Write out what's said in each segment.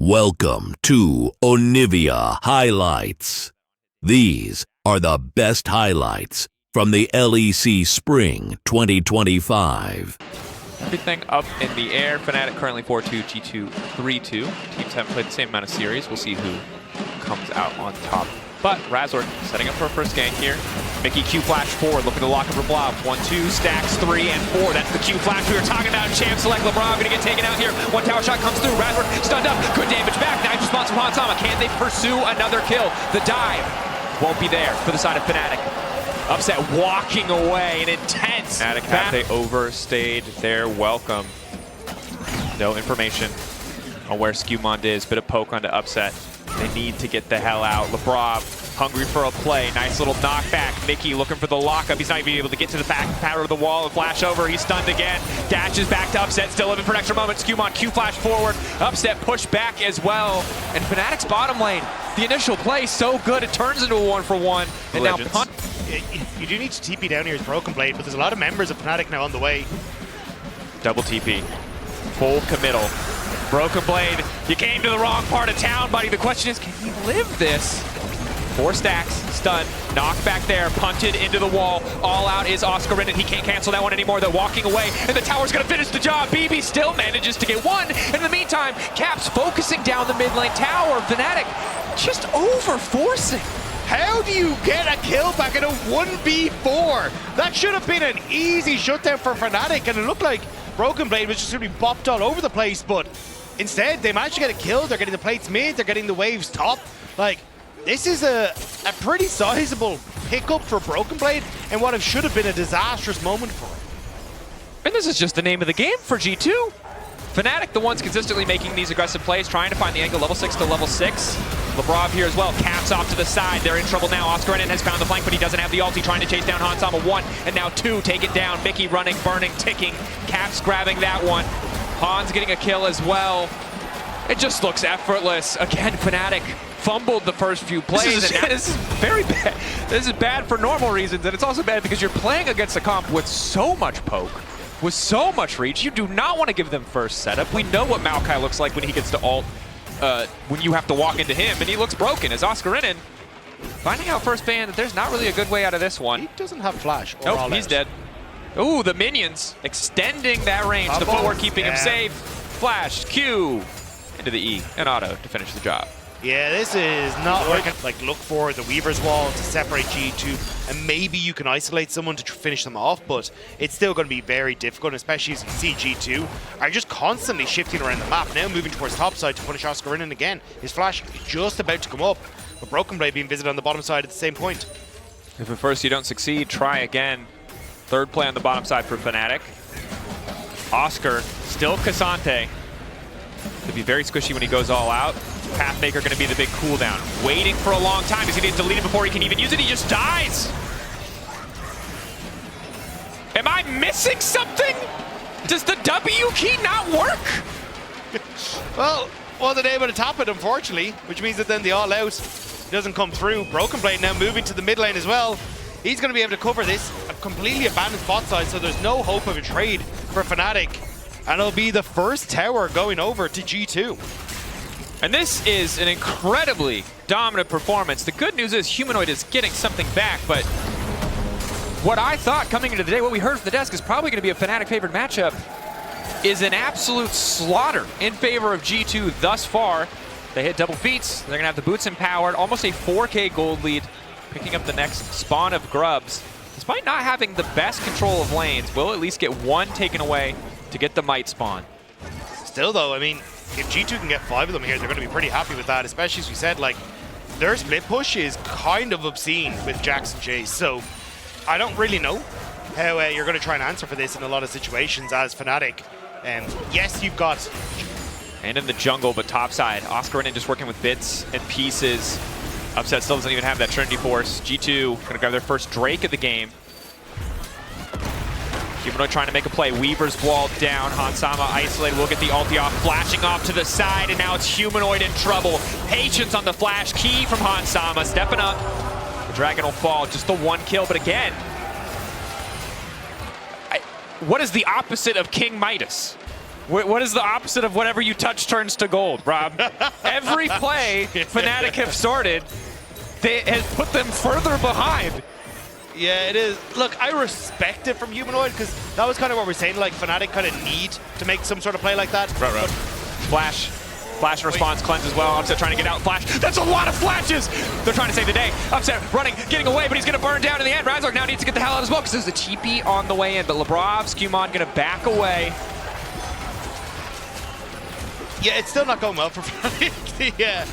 Welcome to Onivia Highlights. These are the best highlights from the LEC Spring 2025. Everything up in the air. Fnatic currently 4-2, G2 3-2. Teams haven't played the same amount of series. We'll see who comes out on top. But Razork setting up for a first gank here. Mickey Q flash forward, looking to lock up for Blob. 1-2, stacks 3 and 4. That's the Q flash we were talking about. Champ select LeBron gonna get taken out here. One tower shot comes through. Razork stunned up. Good damage back. Nice response from Hansama. Can they pursue another kill? The dive won't be there for the side of Fnatic. Upset walking away, an intense Fnatic have they overstayed their welcome. No information on where Skewmond is. Bit of poke onto Upset. They need to get the hell out. LeBron hungry for a play. Nice little knockback. Mickey looking for the lockup. He's not even able to get to the back powder of the wall. A flash over. He's stunned again. Dashes back to Upset. Still living for an extra moment. Skewmond Q flash forward. Upset push back as well. And Fnatic's bottom lane. The initial play so good. It turns into a 1-for-1. And now punt. You do need to TP down here as Broken Blade, but there's a lot of members of Fnatic now on the way. Double TP. Full committal. Broken Blade, you came to the wrong part of town, buddy. The question is, can he live this? 4 stacks, stunned, knocked back there, punted into the wall. All out is Oscar in it. He can't cancel that one anymore. They're walking away, and the tower's gonna finish the job. BB still manages to get one. In the meantime, Caps focusing down the mid lane tower. Fnatic just over-forcing. How do you get a kill back in a 1v4? That should have been an easy shutdown for Fnatic, and it looked like Broken Blade was just gonna be bopped all over the place, but instead, they managed to get a kill. They're getting the plates mid, they're getting the waves top. Like, this is a pretty sizable pickup for Broken Blade and what should have been a disastrous moment for him. And this is just the name of the game for G2. Fnatic, the ones consistently making these aggressive plays, trying to find the angle level 6 to level 6. LeBron here as well, Caps off to the side. They're in trouble now. Oscar has found the flank, but he doesn't have the ulti, trying to chase down Hansama. 1 and now 2, take it down. Mickey running, burning, ticking. Caps grabbing that one. Hans getting a kill as well. It just looks effortless. Again, Fnatic fumbled the first few plays. This is very bad. This is bad for normal reasons, and it's also bad because you're playing against a comp with so much poke, with so much reach. You do not want to give them first setup. We know what Maokai looks like when he gets to ult, when you have to walk into him, and he looks broken as Oscarinin finding out first ban that there's not really a good way out of this one. He doesn't have flash. Nope, he's dead. Ooh, the minions extending that range. The footwork keeping him safe. Flash, Q, into the E, and auto to finish the job. Yeah, this is not working. Like, look for the Weaver's Wall to separate G2, and maybe you can isolate someone to finish them off, but it's still going to be very difficult, especially as you see G2 are just constantly shifting around the map, now moving towards top side to punish Oscar in again. His flash just about to come up, but Broken Blade being visited on the bottom side at the same point. If at first you don't succeed, try again. Third play on the bottom side for Fnatic. Oscar, still Cassante. Could be very squishy when he goes all out. Pathmaker going to be the big cooldown. Waiting for a long time. He's going to get deleted before he can even use it. He just dies. Am I missing something? Does the W key not work? Well, the name of the top it, unfortunately, which means that then the all out doesn't come through. Broken Blade now moving to the mid lane as well. He's going to be able to cover this. A completely abandoned bot side, so there's no hope of a trade for Fnatic. And it'll be the first tower going over to G2. And this is an incredibly dominant performance. The good news is Humanoid is getting something back, but what I thought coming into the day, what we heard from the desk is probably going to be a Fnatic favored matchup, is an absolute slaughter in favor of G2 thus far. They hit double feats. They're going to have the boots empowered. Almost a 4K gold lead, picking up the next spawn of grubs. Despite not having the best control of lanes, will at least get one taken away to get the might spawn. Still though, I mean, if G2 can get 5 of them here, they're going to be pretty happy with that, especially as we said, like, their split push is kind of obscene with Jackson Chase, so I don't really know how you're going to try and answer for this in a lot of situations as Fnatic. Yes, you've got... And in the jungle, but topside, Oscarinin just working with bits and pieces. Upset still doesn't even have that Trinity Force. G2 going to grab their first Drake of the game. Humanoid trying to make a play. Weaver's wall down. Hansama isolated. We'll get the ulti off. Flashing off to the side, and now it's Humanoid in trouble. Patience on the flash. Key from Hansama. Stepping up. The Dragon will fall. Just the 1 kill, but again, what is the opposite of King Midas? What is the opposite of whatever you touch turns to gold, Rob? Every play Fnatic have started, has put them further behind. Yeah, it is. Look, I respect it from Humanoid because that was kind of what we're saying. Like, Fnatic kind of need to make some sort of play like that. Right. Flash response, cleanse as well. Upset trying to get out. Flash. That's a lot of flashes. They're trying to save the day. Upset running, getting away, but he's going to burn down in the end. Razork now needs to get the hell out as well because there's a TP on the way in. But Lebrov's Qmon going to back away. Yeah, it's still not going well for Fnatic. Yeah.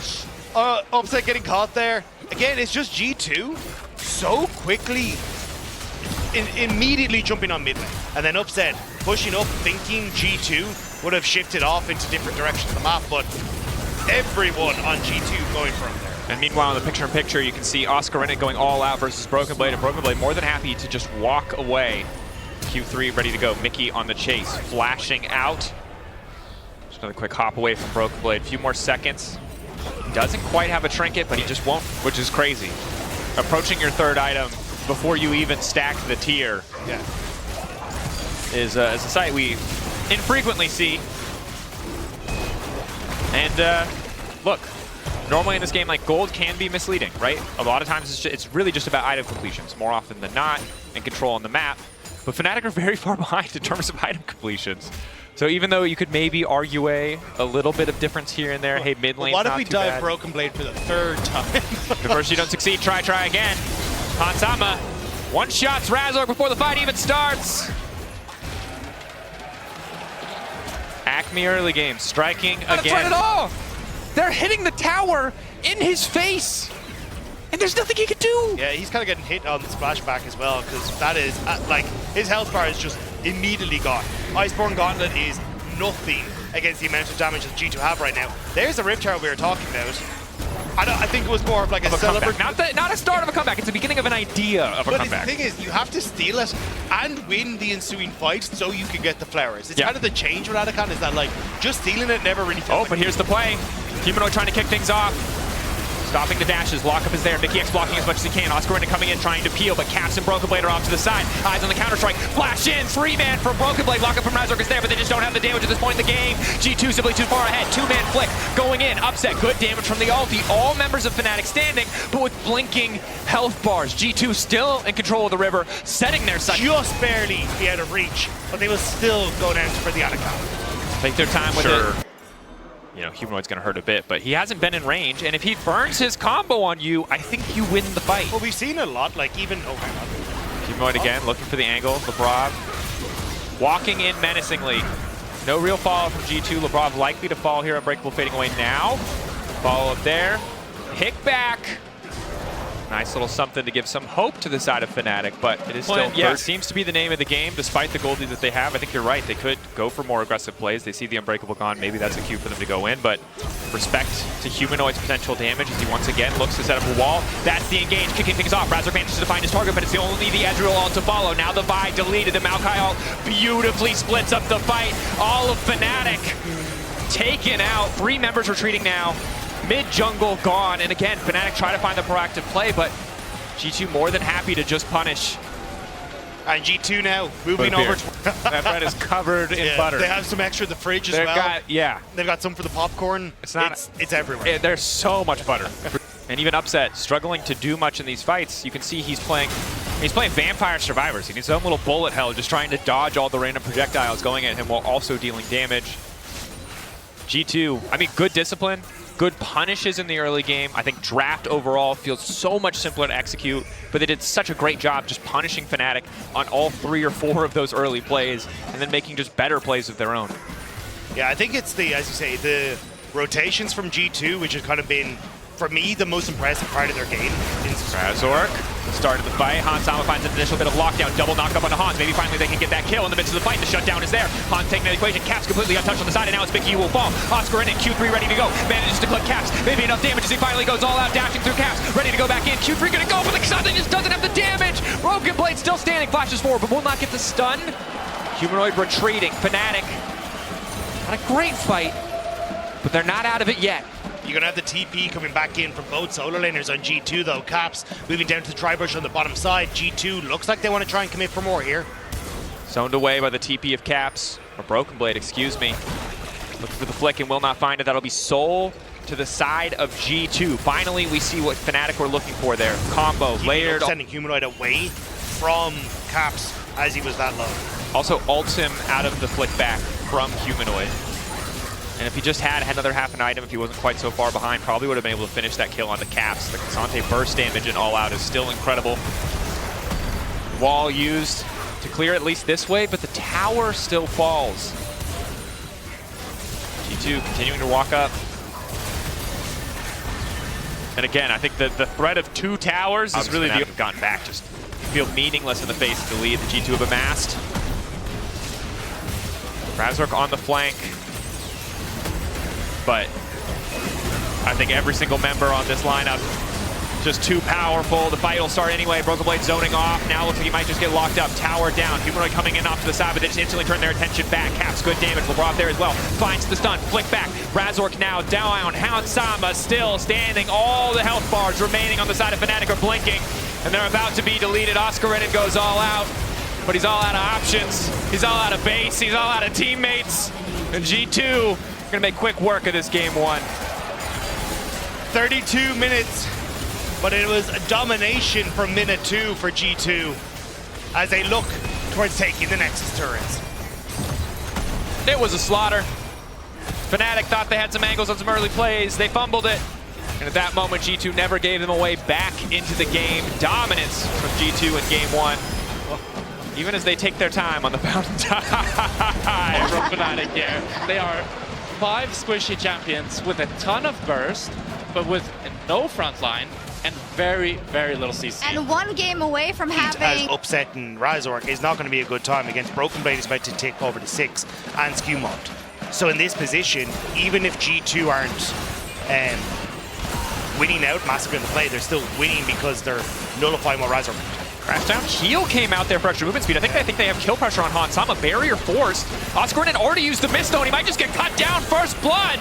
Upset getting caught there. Again, it's just G2 so quickly, immediately jumping on mid lane. And then Upset pushing up, thinking G2 would have shifted off into different directions of the map, but everyone on G2 going from there. And meanwhile, in the picture-in-picture, you can see Oscar in it going all out versus Broken Blade, and Broken Blade more than happy to just walk away. Q3 ready to go. Mickey on the chase, flashing out. Just another quick hop away from Broken Blade. A few more seconds. Doesn't quite have a trinket, but he just won't, which is crazy. Approaching your third item before you even stack the tier is a sight we infrequently see. And look, normally in this game, like, gold can be misleading, right? A lot of times it's really just about item completions, more often than not, and control on the map. But Fnatic are very far behind in terms of item completions. So even though you could maybe argue a little bit of difference here and there, hey, mid lane's what if not we too dive bad. Broken Blade for the third time? The first you don't succeed, try again. Hansama one-shots Razork before the fight even starts. Acme early game, striking again. Not a threat at all! They're hitting the tower in his face! And there's nothing he can do! Yeah, he's kind of getting hit on the splashback as well, because that is, like, his health bar is just immediately gone. Iceborne Gauntlet is nothing against the amount of damage that G2 have right now. There's the Rift Tower we were talking about. I think it was more of like a celebration. Not a start of a comeback, it's the beginning of an idea of a comeback. But the thing is, you have to steal it and win the ensuing fight so you can get the flowers. It's kind of the change with Adacon is that, like, just stealing it never really feels but here's the play. Humanoid trying to kick things off. Stopping the dashes, lockup is there. Mickey X blocking as much as he can. Oscar coming in trying to peel, but Caps and Broken Blade are off to the side. Eyes on the counter-strike. Flash in, 3-man from Broken Blade. Lockup from Razork is there, but they just don't have the damage at this point in the game. G2 simply too far ahead. 2-man flick going in. Upset, good damage from the ulti. All members of Fnatic standing, but with blinking health bars. G2 still in control of the river, setting their sight. Just barely be out of reach, but they will still go down for the Adacon. Take their time with it. You know, Humanoid's going to hurt a bit, but he hasn't been in range, and if he burns his combo on you, I think you win the fight. Well, we've seen a lot, like even... Oh, hang on. Humanoid again, looking for the angle. Lebrov walking in menacingly. No real follow from G2. Lebrov likely to fall here. Unbreakable fading away now. Follow up there. Pick back. Nice little something to give some hope to the side of Fnatic, but it is still it seems to be the name of the game, despite the gold lead that they have. I think you're right. They could go for more aggressive plays. They see the Unbreakable gone. Maybe that's a cue for them to go in, but respect to Humanoid's potential damage as he once again looks to set up a wall. That's the engage, kicking things off. Razork manages to find his target, but it's only the Ezreal ult to follow. Now the Vi deleted. The Maokai ult beautifully splits up the fight. All of Fnatic taken out. 3 members retreating now. Mid-jungle gone, and again, Fnatic try to find the proactive play, but G2 more than happy to just punish. And G2 now moving over to... That bread is covered in butter. They have some extra in the fridge as well. They've got some for the popcorn. It's everywhere. There's so much butter. And even Upset, struggling to do much in these fights. You can see he's playing Vampire Survivors. He needs his own little bullet hell, just trying to dodge all the random projectiles going at him while also dealing damage. G2, I mean, good discipline. Good punishes in the early game. I think draft overall feels so much simpler to execute, but they did such a great job just punishing Fnatic on all 3 or 4 of those early plays and then making just better plays of their own. Yeah, I think it's the, as you say, the rotations from G2, which has kind of been, for me, the most impressive part of their game. Razork started the fight. Hansama finds an initial bit of lockdown. Double knock up onto Hans. Maybe finally they can get that kill in the midst of the fight. The shutdown is there. Hans taking the equation. Caps completely untouched on the side, and now it's Mickey who will fall. Oscar in it. Q3 ready to go. Manages to clip Caps. Maybe enough damage as he finally goes all out, dashing through Caps. Ready to go back in. Q3 gonna go, but the Xante just doesn't have the damage. Broken Blade still standing. Flashes forward, but will not get the stun. Humanoid retreating. Fnatic. Not a great fight, but they're not out of it yet. You're going to have the TP coming back in from both solo laners on G2, though. Caps moving down to the tri-brush on the bottom side. G2 looks like they want to try and commit for more here. Zoned away by the TP of Caps, or Broken Blade, excuse me. Looking for the flick and will not find it. That'll be Soul to the side of G2. Finally, we see what Fnatic were looking for there. Combo, layered. Sending Humanoid away from Caps as he was that low. Also ults him out of the flick back from Humanoid. And if he just had another half an item, if he wasn't quite so far behind, probably would have been able to finish that kill onto Caps. The Cassante burst damage and all out is still incredible. Wall used to clear at least this way, but the tower still falls. G2 continuing to walk up. And again, I think the threat of 2 towers is really the gotten back. Just feel meaningless in the face of the lead that G2 have amassed. Razork on the flank. But I think every single member on this lineup just too powerful. The fight will start anyway. Broken Blade zoning off. Now looks like he might just get locked up. Tower down. Humanoid coming in off to the side, but they just instantly turn their attention back. Caps, good damage. LeBron there as well. Finds the stun. Flick back. Razork now down. Hound Samba still standing. All the health bars remaining on the side of Fnatic are blinking, and they're about to be deleted. Oscarinen goes all out, but he's all out of options. He's all out of base. He's all out of teammates. And G2 gonna make quick work of this game 1. 32 minutes. But it was a domination from minute 2 for G2 as they look towards taking the Nexus turrets. It was a slaughter. Fnatic thought they had some angles on some early plays. They fumbled it. And at that moment, G2 never gave them away back into the game. Dominance from G2 in game 1. Even as they take their time on the fountain time from Fnatic here. They are 5 squishy champions with a ton of burst, but with no front line and very, very little CC. And 1 game away from having... As upsetting Razork is not going to be a good time against Broken Blade is about to take over the 6 and Skewmont. So in this position, even if G2 aren't winning out massively in the play, they're still winning because they're nullifying what Razork can do. Crashdown Heal came out there for extra movement speed. I think they have kill pressure on Han Sama. Barrier forced. Oscarinen already used the mist though, and he might just get cut down. First blood.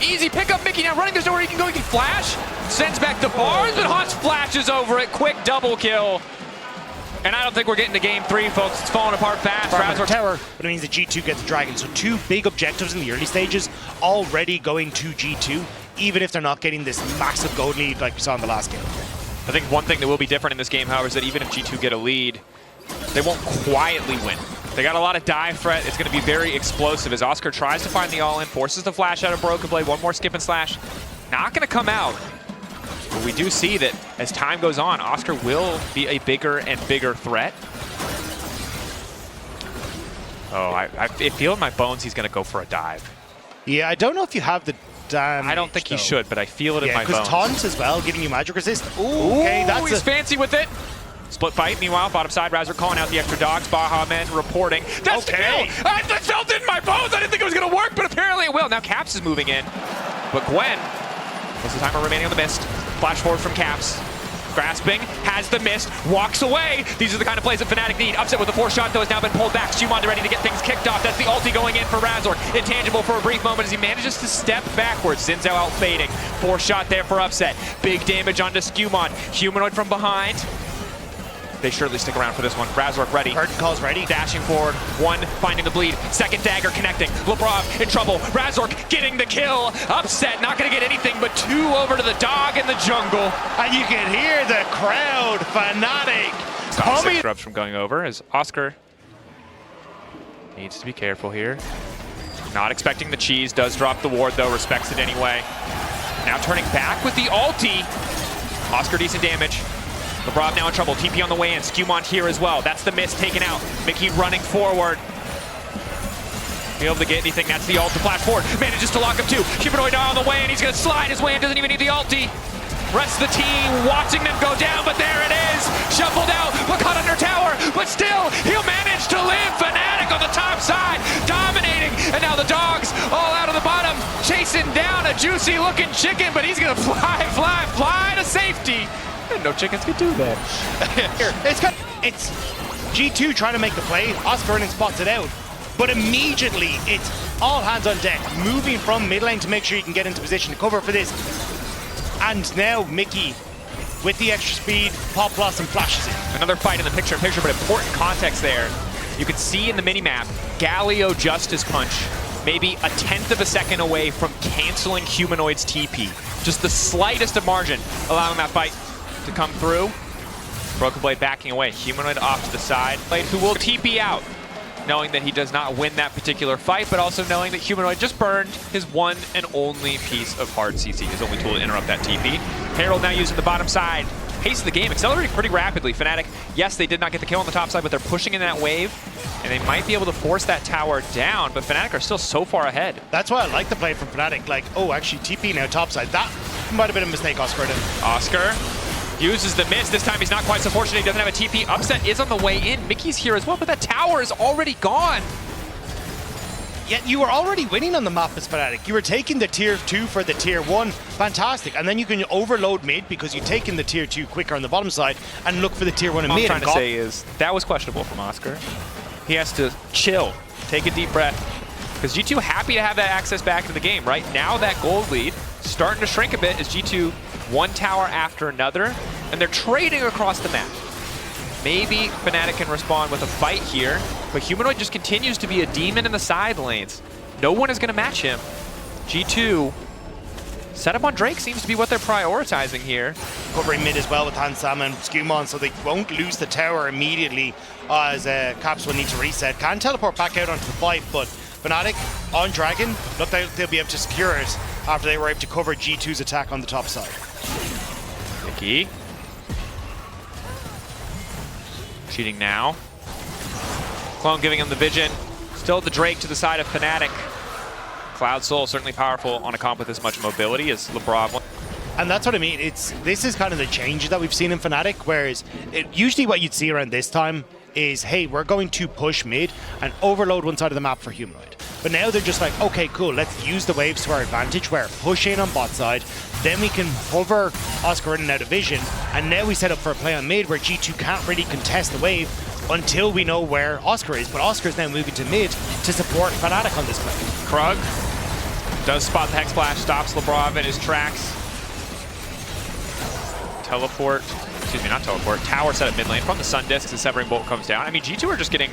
Easy pickup. Mickey now running. There's nowhere he can go. He can flash. Sends back the bars, but Hans flashes over it. Quick double kill. And I don't think we're getting to game 3, folks. It's falling apart fast. Razork tower, but it means that G2 gets the Dragon. So 2 big objectives in the early stages already going to G2, even if they're not getting this massive gold lead like we saw in the last game. I think one thing that will be different in this game, however, is that even if G2 get a lead, they won't quietly win. They got a lot of dive threat. It's going to be very explosive as Oscar tries to find the all-in, forces the flash out of Broken Blade. 1 more skip and slash. Not going to come out. But we do see that as time goes on, Oscar will be a bigger and bigger threat. Oh, I feel in my bones he's going to go for a dive. Yeah, I don't know if you have the damage. I don't think he should, but I feel it in my bones. Because taunt as well, giving you magic resist. Ooh, okay, that's he's fancy with it. Split fight, meanwhile, bottom side, Razor calling out the extra dogs. Baha Men reporting. That's the kill! I felt it in my bones! I didn't think it was going to work, but apparently it will. Now Caps is moving in. But Gwen, what's the timer remaining on the mist? Flash forward from Caps. Grasping, has the mist, walks away. These are the kind of plays that Fnatic need. Upset with the 4th shot, though, has now been pulled back. Xumon ready to get things kicked off. That's the ulti going in for Razork. Intangible for a brief moment as he manages to step backwards. Xin Zhao out fading. 4th shot there for Upset. Big damage onto Skewmon. Humanoid from behind. They surely stick around for this one. Razork ready. Curtain calls ready. Dashing forward. 1 finding the bleed. 2nd dagger connecting. Lebrov in trouble. Razork getting the kill. Upset not going to get anything but 2 over to the dog in the jungle. And you can hear the crowd. Fnatic. Stop 6 rubs from going over as Oscar needs to be careful here. Not expecting the cheese. Does drop the ward though. Respects it anyway. Now turning back with the ulti. Oscar decent damage. LeBron now in trouble. TP on the way in. Skewmont here as well. That's the mist taken out. Mickey running forward. Be able to get anything. That's the ult to flash forward. Manages to lock him too. Humanoid on the way and he's going to slide his way in. Doesn't even need the ulti. Rest of the team watching them go down, but there it is. Shuffled out, but caught under tower. But still, he'll manage to live. Fnatic on the top side, dominating. And now the dogs all out of the bottom, chasing down a juicy looking chicken, but he's going to fly to safety. No chickens can do that. It's G2 trying to make the play. Oscarinen spots it out. But immediately, it's all hands on deck. Moving from mid lane to make sure you can get into position to cover for this. And now Mickey with the extra speed, Pop Blossom flashes in. Another fight in the picture-in-picture, but important context there. You can see in the minimap, Galio Justice Punch maybe a 1/10 of a second away from canceling Humanoid's TP. Just the slightest of margin allowing that fight to come through. Broken Blade backing away. Humanoid off to the side. Blade who will TP out, knowing that he does not win that particular fight, but also knowing that Humanoid just burned his one and only piece of hard CC, his only tool to interrupt that TP. Herald now using the bottom side. Pace of the game accelerating pretty rapidly. Fnatic, yes, they did not get the kill on the top side, but they're pushing in that wave, and they might be able to force that tower down, but Fnatic are still so far ahead. That's why I like the play from Fnatic. Like, oh, actually, TP now top side. That might have been a mistake, Oscar did. Oscar uses the miss. This time he's not quite so fortunate. He doesn't have a TP. Upset is on the way in. Mickey's here as well, but that tower is already gone. Yet you were already winning on the map as Fnatic. You were taking the tier 2 for the tier 1. Fantastic. And then you can overload mid because you've taken the tier 2 quicker on the bottom side and look for the tier 1 in What mid. I'm trying to say is that was questionable from Oscar. He has to chill, take a deep breath, because G2 happy to have that access back into the game. Right now that gold lead starting to shrink a bit as G2 one tower after another, and they're trading across the map. Maybe Fnatic can respond with a fight here, but Humanoid just continues to be a demon in the side lanes. No one is going to match him. G2 setup on Drake seems to be what they're prioritizing here. Covering mid as well with Hansama and Skumon, so they won't lose the tower immediately as Caps will need to reset. Can teleport back out onto the fight, but Fnatic on Dragon, look, they'll be able to secure it after they were able to cover G2's attack on the top side. Mickey. Cheating now. Clone giving him the vision. Still the Drake to the side of Fnatic. Cloud Soul certainly powerful on a comp with as much mobility as LeBron. And that's what I mean. This is kind of the changes that we've seen in Fnatic, whereas usually what you'd see around this time is, hey, we're going to push mid and overload one side of the map for Humanoid. But now they're just like, okay, cool, let's use the waves to our advantage. We're pushing on bot side, then we can hover Oscar in and out of vision, and now we set up for a play on mid where G2 can't really contest the wave until we know where Oscar is. But Oscar's now moving to mid to support Fnatic on this play. Krug does spot the Hex Splash, stops Lebrov in his tracks. Teleport, excuse me, not teleport, tower set up mid lane from the Sun Disc, the Severing Bolt comes down. I mean, G2 are just getting...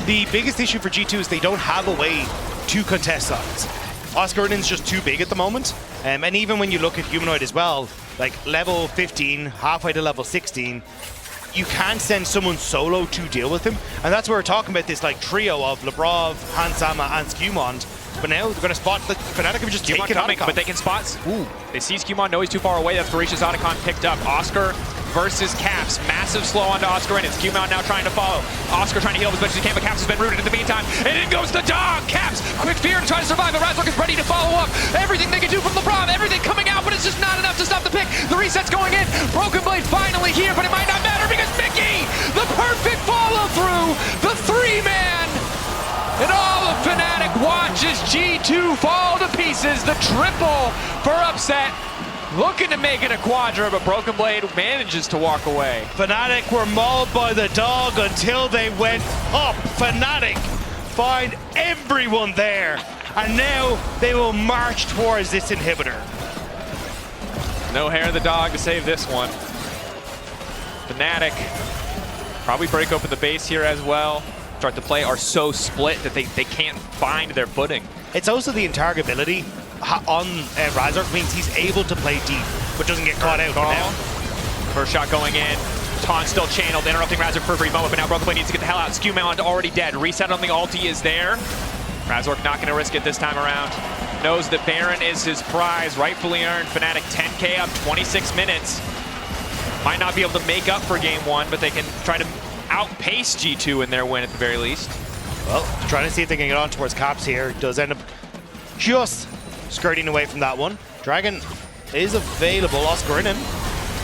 The biggest issue for G2 is they don't have a way to contest sides. Oscar is just too big at the moment, and even when you look at Humanoid as well, like level 15, halfway to level 16, you can't send someone solo to deal with him, and that's where we're talking about this like trio of Lebrov, Hansama, and Skumon. But now they're going to spot the Fnatic have just taken Otacon. But they can spot. Ooh, they see Skumon, know he's too far away. That's Voracious Otacon picked up. Oscar versus Caps. Massive slow onto Oscar in it. Skumon now trying to follow. Oscar trying to heal as much as he can, but Caps has been rooted in the meantime. And in goes the dog. Caps, quick fear and try to survive. But Razork is ready to follow up. Everything they can do from LeBron, everything coming out, but it's just not enough to stop the pick. The reset's going in. Broken Blade finally here, but it might not matter because Mickey, the perfect follow through, the 3-man. And all of Fnatic watches G2 fall to pieces. The triple for upset. Looking to make it a quadra, but Broken Blade manages to walk away. Fnatic were mauled by the dog until they went up. Fnatic find everyone there. And now they will march towards this inhibitor. No hair of the dog to save this one. Fnatic probably break open the base here as well. Start to play are so split that they can't find their footing. It's also the intargetability on Razork means he's able to play deep, but doesn't get caught out now. First shot going in. Taunt still channeled, interrupting Razork for a brief moment, but now Broken Blade needs to get the hell out. Skumon already dead. Reset on the ulti is there. Razork not going to risk it this time around. Knows that Baron is his prize, rightfully earned. Fnatic 10k up, 26 minutes. Might not be able to make up for game one, but they can try to outpace G2 in their win at the very least. Well, trying to see if they can get on towards Caps here. Does end up just skirting away from that one. Dragon is available. Oscar in him.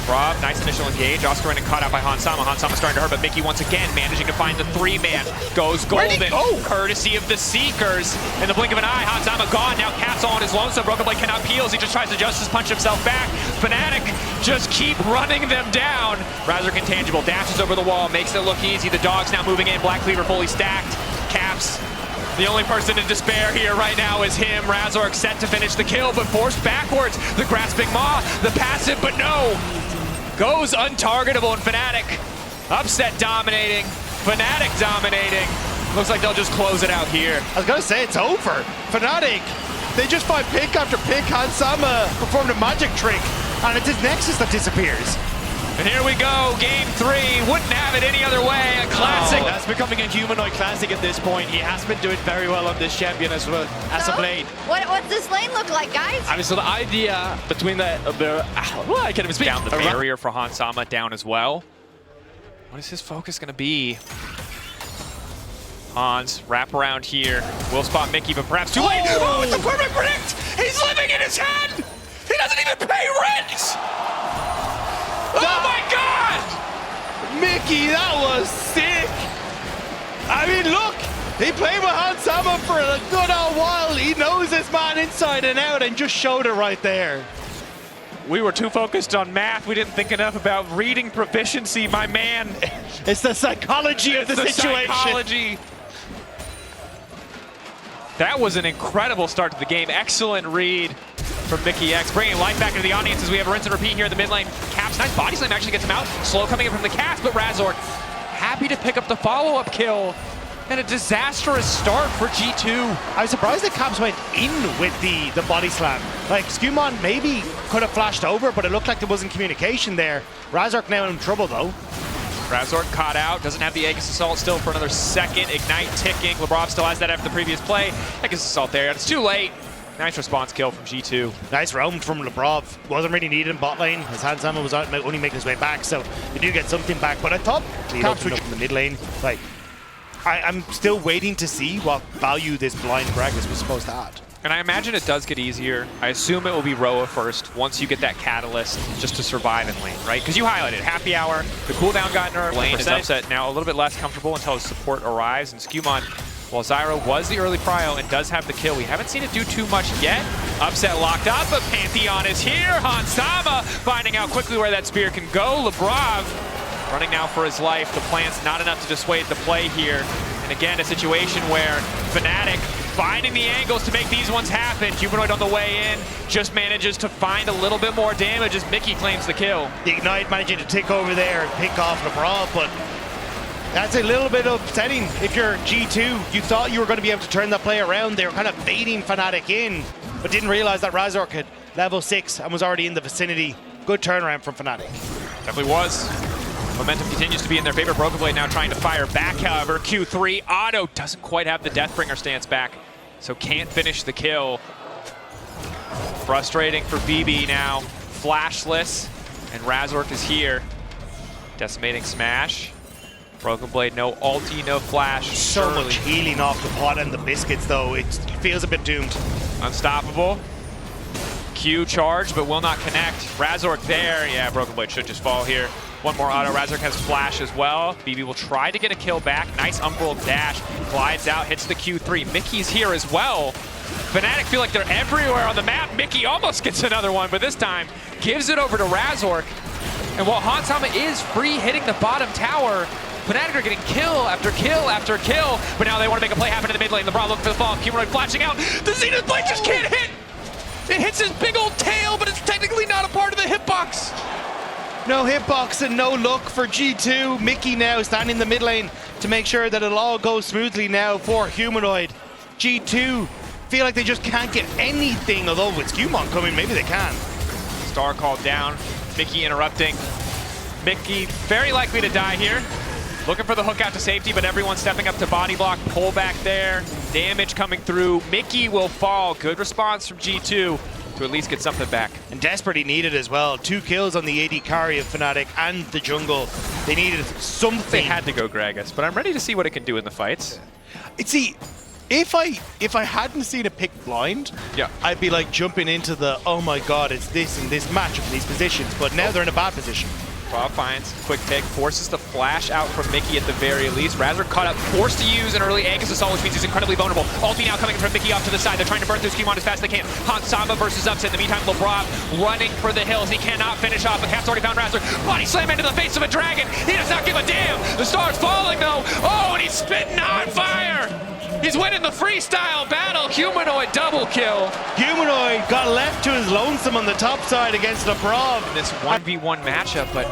Rob, nice initial engage. Oscar in and caught out by Hansama. Hansama starting to hurt, but Mickey once again managing to find the 3-man. Goes golden, courtesy of the Seekers. In the blink of an eye, Hansama gone. Now Caps on his lonesome. Broken Blade cannot peel as he just tries to justice punch himself back. Fnatic just keep running them down. Razork intangible, dashes over the wall, makes it look easy. The dog's now moving in. Black Cleaver fully stacked. Caps, the only person in despair here right now is him. Razork set to finish the kill, but forced backwards. The grasping maw, the passive, but no. goes untargetable, and Fnatic upset dominating. Fnatic dominating. Looks like they'll just close it out here. I was gonna say it's over. Fnatic, they just find pick after pick. Hansama performed a magic trick, and it's his Nexus that disappears. And here we go, game 3. Wouldn't have it any other way. A classic. That's becoming a humanoid classic at this point. He has been doing very well on this champion as well as of late. What's this lane look like, guys? I mean, so the idea between the well, I can't even speak. Down the barrier for Hansama, down as well. What is his focus going to be? Hans, wrap around here. Will spot Mickey, but perhaps too late. Oh, it's a perfect predict! He's living in his head! He doesn't even pay rent! Oh my God! Mickey, that was sick! I mean, look! He played with Hansama for a good old while. He knows this man inside and out and just showed it right there. We were too focused on math. We didn't think enough about reading proficiency, my man. It's the psychology of the situation. Psychology. That was an incredible start to the game. Excellent read from Mickey X, bringing life back into the audience as we have a rinse and repeat here in the mid lane. Caps, nice body slam, actually gets him out. Slow coming in from the cast, but Razork happy to pick up the follow-up kill. And a disastrous start for G2. I was surprised that Caps went in with the body slam. Like, Skumon maybe could have flashed over, but it looked like there wasn't communication there. Razork now in trouble, though. Razork caught out, doesn't have the Aegis Assault still for another second. Ignite ticking. Lebrov still has that after the previous play. Aegis Assault there, it's too late. Nice response kill from G2. Nice roam from Lebrov. Wasn't really needed in bot lane, as Hansama was out, only making his way back, so you do get something back. But I thought Caps would up in the mid lane. Like, I'm still waiting to see what value this blind Gragas was supposed to add. And I imagine it does get easier. I assume it will be Roa first once you get that catalyst just to survive in lane, right? Because you highlighted Happy Hour, the cooldown got nerfed. Lane is upset now a little bit less comfortable until his support arrives. And Skumon, while Zyro was the early prio and does have the kill, we haven't seen it do too much yet. Upset locked up, but Pantheon is here. Hansama finding out quickly where that spear can go. Lebrov running now for his life. The plant's not enough to dissuade the play here. And again, a situation where Fnatic finding the angles to make these ones happen. Humanoid on the way in just manages to find a little bit more damage as Mickey claims the kill. The Ignite managing to tick over there and pick off Lebrov, but that's a little bit upsetting. If you're G2, you thought you were going to be able to turn that play around. They were kind of baiting Fnatic in, but didn't realize that Razork had level 6 and was already in the vicinity. Good turnaround from Fnatic. Definitely was. Momentum continues to be in their favor. Broken Blade now trying to fire back, however. Q3, Otto doesn't quite have the Deathbringer stance back, so can't finish the kill. Frustrating for BB now. Flashless, and Razork is here. Decimating smash. Broken Blade, no ulti, no flash. So much healing off the pot and the biscuits, though. It feels a bit doomed. Unstoppable. Q charge, but will not connect. Razork there. Yeah, Broken Blade should just fall here. One more auto. Razork has flash as well. BB will try to get a kill back. Nice Umbral dash. Glides out, hits the Q3. Mickey's here as well. Fnatic feel like they're everywhere on the map. Mickey almost gets another one, but this time gives it over to Razork. And while Hansama is free hitting the bottom tower, Fnatic are getting kill after kill after kill. But now they want to make a play happen in the mid lane. LeBron looking for the fall. Humanoid flashing out. The Zenith Blade just can't hit. It hits his big old tail, but it's technically not a part of the hitbox. No hitbox and no luck for G2. Mickey now standing in the mid lane to make sure that it'll all go smoothly now for Humanoid. G2 feel like they just can't get anything, although with Skumon coming, maybe they can. Star called down. Mickey interrupting. Mickey very likely to die here. Looking for the hook out to safety, but everyone stepping up to body block. Pull back there. Damage coming through. Mickey will fall. Good response from G2 to at least get something back. And desperately needed as well. 2 kills on the AD carry of Fnatic and the jungle. They needed something. They had to go Gragas, but I'm ready to see what it can do in the fights. See, if I hadn't seen it pick blind, yeah, I'd be like jumping into the, oh my god, it's this and this matchup in these positions. But now they're in a bad position. Bob finds quick pick, forces the flash out from Mickey at the very least. Razork caught up, forced to use an early Aegis Assault, which means he's incredibly vulnerable. Ulti now coming from Mickey off to the side. They're trying to burn through Skumon as fast as they can. Hansama versus Upset. In the meantime, Lebrov running for the hills. He cannot finish off. The Cat's already found Razork. Body slam into the face of a dragon. He does not give a damn. The star's falling though. Oh, and he's spitting on fire. He's winning the freestyle battle. Humanoid double kill. Humanoid got left to his lonesome on the top side against LeBron. In this 1v1 matchup, but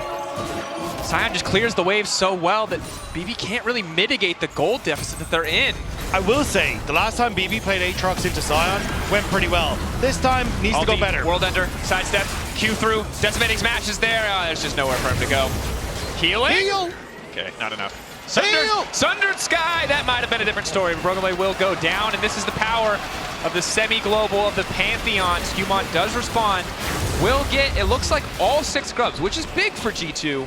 Sion just clears the wave so well that BB can't really mitigate the gold deficit that they're in. I will say, the last time BB played Aatrox into Sion went pretty well. This time needs to go better. World Ender, sidestep, Q through, Decimating Smash is there. There's just nowhere for him to go. Healing? Heal! Okay, not enough. Sundered Sky, that might have been a different story, but Broken Blade will go down, and this is the power of the semi-global of the Pantheon. Skewmon does respond. Will get, it looks like all 6 grubs, which is big for G2,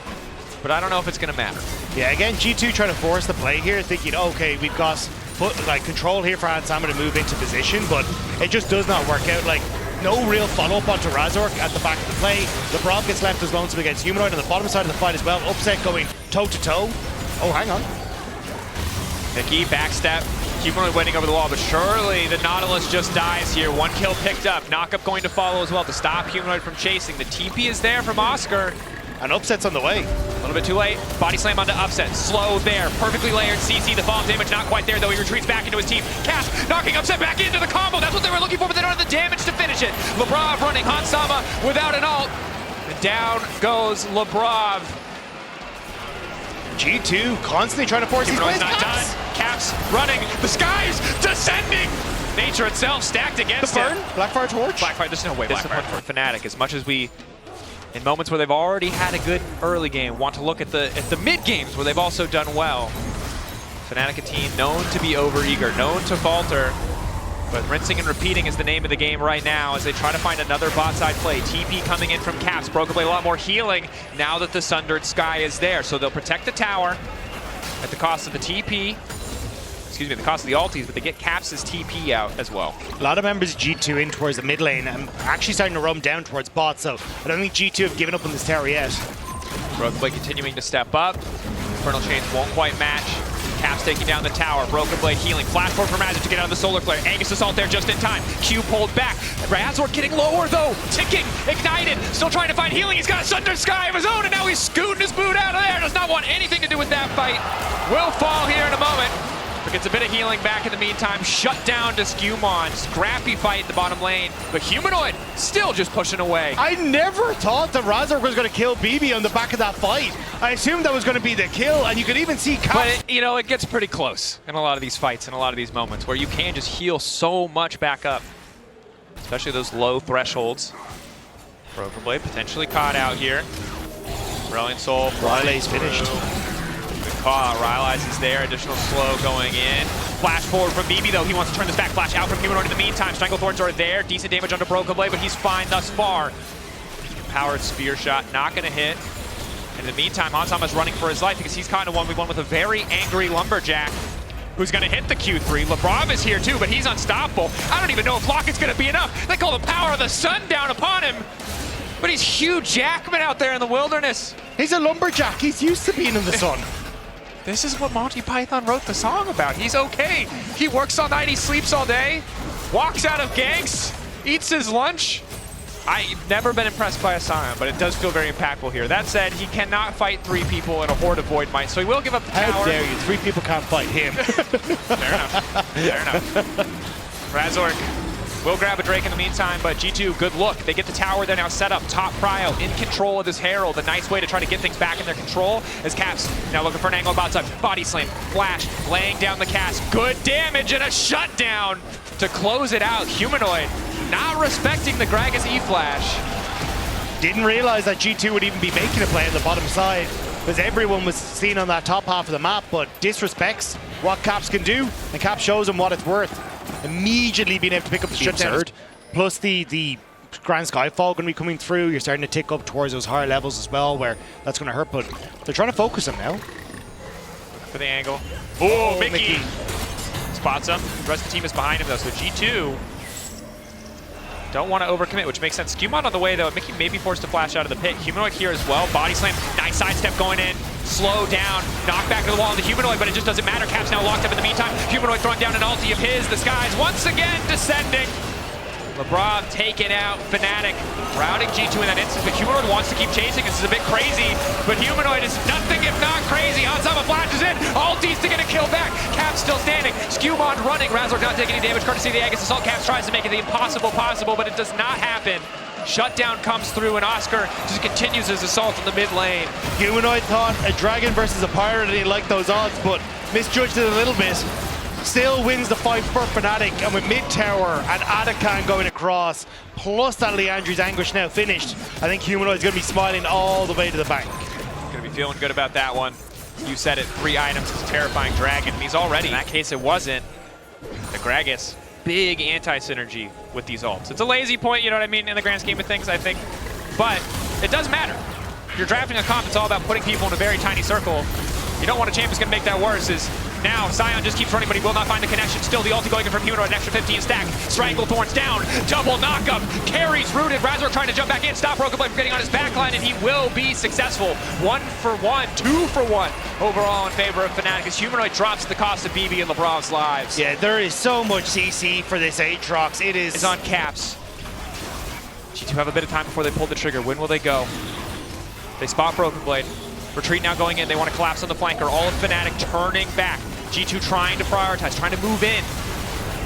but I don't know if it's going to matter. Yeah, again, G2 trying to force the play here, thinking, okay, we've got control here for Hansama to move into position, but it just does not work out. Like, no real follow-up onto Razork at the back of the play. LeBron gets left as lonesome against Humanoid on the bottom side of the fight as well. Upset going toe-to-toe. Oh, hang on. Mickey, backstep. Humanoid waiting over the wall, but surely the Nautilus just dies here. 1 kill picked up. Knockup going to follow as well to stop Humanoid from chasing. The TP is there from Oscar. And Upset's on the way. A little bit too late. Body slam onto Upset. Slow there. Perfectly layered CC. The fall damage not quite there, though. He retreats back into his team. Cass knocking Upset back into the combo. That's what they were looking for, but they don't have the damage to finish it. Lebrov running. Hansama without an ult. And down goes Lebrov. G2 constantly trying to force these plays. Not done. Caps running. The skies descending. Nature itself stacked against the burn. him. Blackfire Torch. Blackfire. There's no way Blackfire for Fnatic. As much as we, in moments where they've already had a good early game, want to look at the mid games where they've also done well. Fnatic, a team known to be overeager, known to falter, but rinsing and repeating is the name of the game right now as they try to find another bot side play. TP coming in from Caps. Broken Blade a lot more healing now that the Sundered Sky is there. So they'll protect the tower at the cost of the TP. Excuse me, the cost of the ultis, but they get Caps' TP out as well. A lot of members of G2 in towards the mid lane and actually starting to roam down towards bot, so I don't think G2 have given up on this tower yet. Broken Blade continuing to step up. Infernal Chains won't quite match. Caps taking down the tower. Broken Blade healing. Flash forward for Magic to get out of the Solar Flare. Angus assault there just in time. Q pulled back. Razor getting lower though. Ticking. Ignited. Still trying to find healing. He's got a Sundered Sky of his own and now he's scooting his boot out of there. Does not want anything to do with that fight. Will fall here in a moment. But gets a bit of healing back in the meantime. Shut down to Skewmon. Scrappy fight in the bottom lane. But Humanoid still just pushing away. I never thought that Razork was going to kill BB on the back of that fight. I assumed that was going to be the kill, and you could even see Caps. But, it gets pretty close in a lot of these fights and a lot of these moments where you can just heal so much back up. Especially those low thresholds. Broken Blade potentially caught out here. Brilliant Soul. Riley's finished. Good call. Rylai's is there. Additional slow going in. Flash forward from BB though. He wants to turn this back. Flash out from Humanoid in the meantime. Stranglethorns are there. Decent damage onto Broken Blade, but he's fine thus far. Powered spear shot. Not going to hit. In the meantime, Hansama's running for his life because he's caught in a 1v1 with a very angry Lumberjack who's going to hit the Q3. Lebrov is here too, but he's unstoppable. I don't even know if Locket's going to be enough. They call the power of the sun down upon him. But he's Hugh Jackman out there in the wilderness. He's a Lumberjack. He's used to being in the sun. This is what Monty Python wrote the song about. He's okay. He works all night, he sleeps all day, walks out of ganks, eats his lunch. I've never been impressed by a Sion, but it does feel very impactful here. That said, he cannot fight 3 people in a Horde of Void Might, so he will give up the tower. How dare you? 3 people can't fight him. Fair enough. Fair enough. Razork will grab a Drake in the meantime, but G2, good look. They get the tower. They're now set up. Top Prio in control of this Herald. A nice way to try to get things back in their control as Caps now looking for an angle about side. Body slam. Flash laying down the cast. Good damage and a shutdown to close it out. Humanoid not respecting the Gragas E-Flash. Didn't realize that G2 would even be making a play on the bottom side because everyone was seen on that top half of the map, but disrespects what Caps can do, and Caps shows him what it's worth. Immediately being able to pick up the shutdown. Plus the Grand Skyfall going to be coming through. You're starting to tick up towards those higher levels as well, where that's going to hurt, but they're trying to focus him now. For the angle. Oh, Mickey spots him. The rest of the team is behind him though, so G2 don't want to overcommit, which makes sense. Skewmon on the way though. Mickey may be forced to flash out of the pit. Humanoid here as well. Body slam. Nice sidestep going in. Slow down. Knock back to the wall into Humanoid, but it just doesn't matter. Cap's now locked up in the meantime. Humanoid throwing down an ulti of his. The skies once again descending. LeBron taking out Fnatic, routing G2 in that instance, but Humanoid wants to keep chasing. This is a bit crazy, but Humanoid is nothing if not crazy. Hanzama flashes in, ultis to get a kill back. Caps still standing, Skewbond running. Razork not taking any damage, courtesy of the Aegis Assault. Caps tries to make it the impossible possible, but it does not happen. Shutdown comes through, and Oscar just continues his assault in the mid lane. Humanoid thought a dragon versus a pirate, and he liked those odds, but misjudged it a little bit. Still wins the fight for Fnatic, and with mid tower and Atakan going across, plus that Leandri's Anguish now finished, I think Humanoid's going to be smiling all the way to the bank. Going to be feeling good about that one. You said it, 3 items is terrifying dragon, and he's already, in that case it wasn't. The Gragas, big anti-synergy with these ults. It's a lazy point, you know what I mean, in the grand scheme of things, I think. But it does matter. If you're drafting a comp, it's all about putting people in a very tiny circle. You don't want a champ who's going to make that worse. Is now Sion just keeps running, but he will not find the connection. Still the ulti going in from Humanoid, an extra 15 stack. Strangle Thorns down, double knockup. Carries rooted. Razork trying to jump back in. Stop Broken Blade from getting on his backline, and he will be successful. 1 for 1, 2 for 1 overall in favor of Fnatic as Humanoid drops the cost of BB and LeBron's lives. Yeah, there is so much CC for this Aatrox. It's on Caps. G2 have a bit of time before they pull the trigger. When will they go? They spot Broken Blade. Retreat now going in. They want to collapse on the flanker. All of Fnatic turning back. G2 trying to prioritize, trying to move in.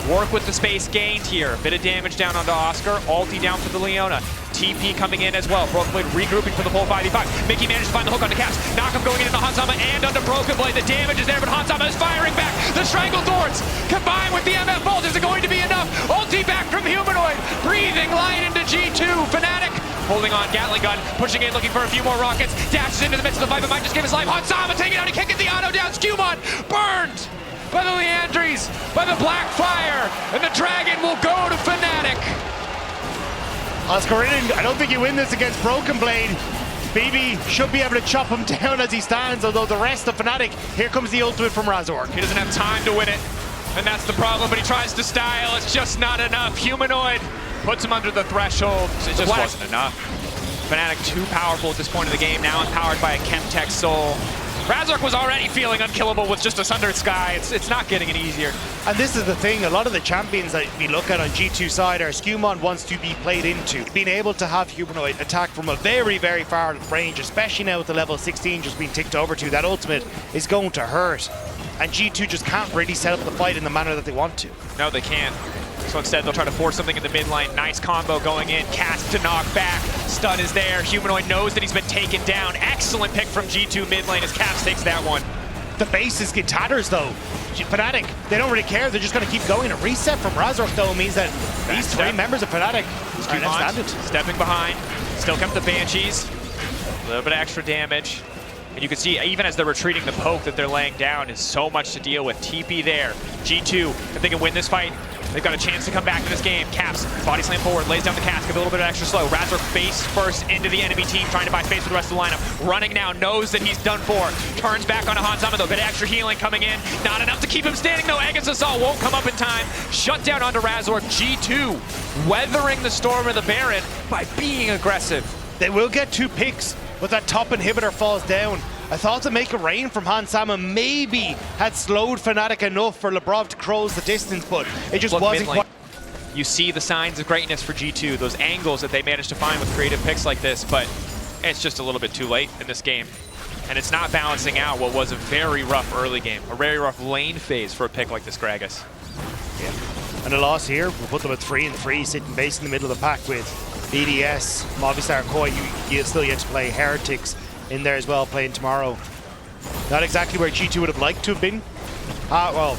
Work with the space gained here. A bit of damage down onto Oscar. Ulti down for the Leona. TP coming in as well. Broken Blade regrouping for the full 5v5. Mickey managed to find the hook onto Caps. Knockup going into Hanzama and onto Broken Blade. The damage is there, but Hanzama is firing back. The Strangle Thorns combined with the MF Bolt. Is it going to be enough? Ulti back from Humanoid. Breathing light into G2. Fnatic holding on, Gatling gun, pushing in, looking for a few more rockets. Dashes into the midst of the fight, but might just give his life. Hanzama taking out, he can't get the auto down. Skewbond burned by the Leandris, by the Black Fire, and the Dragon will go to Fnatic. Oscar, I don't think you win this against Broken Blade. BB should be able to chop him down as he stands, although the rest of Fnatic, here comes the ultimate from Razork. He doesn't have time to win it, and that's the problem, but he tries to style. It's just not enough. Humanoid puts him under the threshold. It just wasn't enough. Fnatic too powerful at this point of the game, now empowered by a Chemtech Soul. Razork was already feeling unkillable with just a Sundered Sky. It's not getting any easier. And this is the thing, a lot of the champions that we look at on G2 side are Skewmon wants to be played into. Being able to have Humanoid attack from a very, very far range, especially now with the level 16 just being ticked over to, that ultimate is going to hurt. And G2 just can't really set up the fight in the manner that they want to. No, they can't. So instead, they'll try to force something in the mid lane. Nice combo going in. Cast to knock back. Stun is there. Humanoid knows that he's been taken down. Excellent pick from G2 mid lane as Caps takes that one. The bases get tatters though. Fnatic, they don't really care. They're just going to keep going. A reset from Razork though means that these 3 members of Fnatic are stepping behind. Still comes the Banshees. A little bit of extra damage. And you can see, even as they're retreating, the poke that they're laying down is so much to deal with. TP there. G2, if they can win this fight, they've got a chance to come back to this game. Caps, body slam forward, lays down the cask, a little bit of extra slow. Razork face first into the enemy team, trying to buy space for the rest of the lineup. Running now, knows that he's done for. Turns back onto Hanzama though, bit of extra healing coming in. Not enough to keep him standing though. Aegis Assault won't come up in time. Shut down onto Razork. G2 weathering the storm of the Baron by being aggressive. They will get 2 picks, but that top inhibitor falls down. I thought to make a rain from Hanzama maybe had slowed Fnatic enough for Lebrov to close the distance, but it just wasn't quite. You see the signs of greatness for G2, those angles that they managed to find with creative picks like this, but it's just a little bit too late in this game. And it's not balancing out what was a very rough early game, a very rough lane phase for a pick like this Gragas. Yeah, and a loss here will put them at 3-3, sitting base in the middle of the pack with BDS, Movistar, Koi. You still yet to play Heretics in there as well, playing tomorrow. Not exactly where G2 would have liked to have been. Well,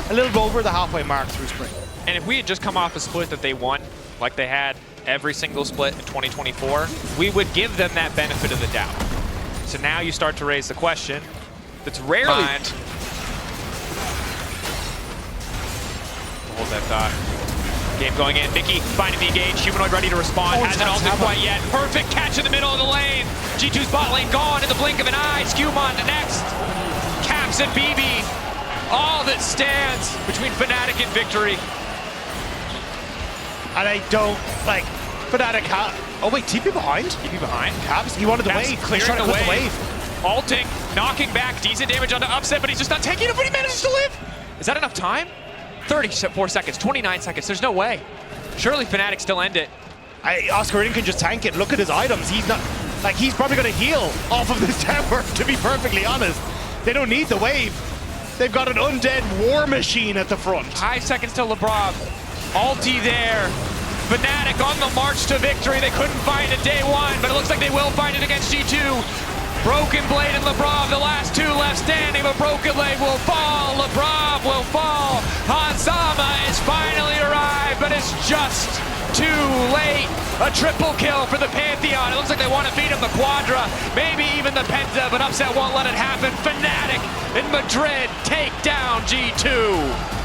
a little bit over the halfway mark through spring. And if we had just come off a split that they won, like they had every single split in 2024, we would give them that benefit of the doubt. So now you start to raise the question that's rarely... Hold that thought. Game going in. Mickey finding the engage. Humanoid ready to respond. Hasn't ulted quite yet. Perfect catch in the middle of the lane. G2's bot lane gone in the blink of an eye. Skewmon next. Caps and BB. All that stands between Fnatic and victory. And I don't like Fnatic. Oh wait, TP behind? TP behind. Caps, he wanted the wave. Clearing the wave. Alting, knocking back. Decent damage onto Upset, but he's just not taking it, but he manages to live. Is that enough time? 34 seconds, 29 seconds, there's no way. Surely Fnatic still end it. Oscar can just tank it. Look at his items. He's not, like, he's probably going to heal off of this tower, to be perfectly honest. They don't need the wave. They've got an undead war machine at the front. 5 seconds to LeBron. Ulti there. Fnatic on the march to victory. They couldn't find it day one, but it looks like they will find it against G2. Broken Blade and LeBron, the last two left standing, but Broken Blade will fall. LeBron will fall. Hanzama is finally arrived, but it's just too late. A triple kill for the Pantheon. It looks like they want to beat him the Quadra, maybe even the Penta, but Upset won't let it happen. Fnatic in Madrid take down G2.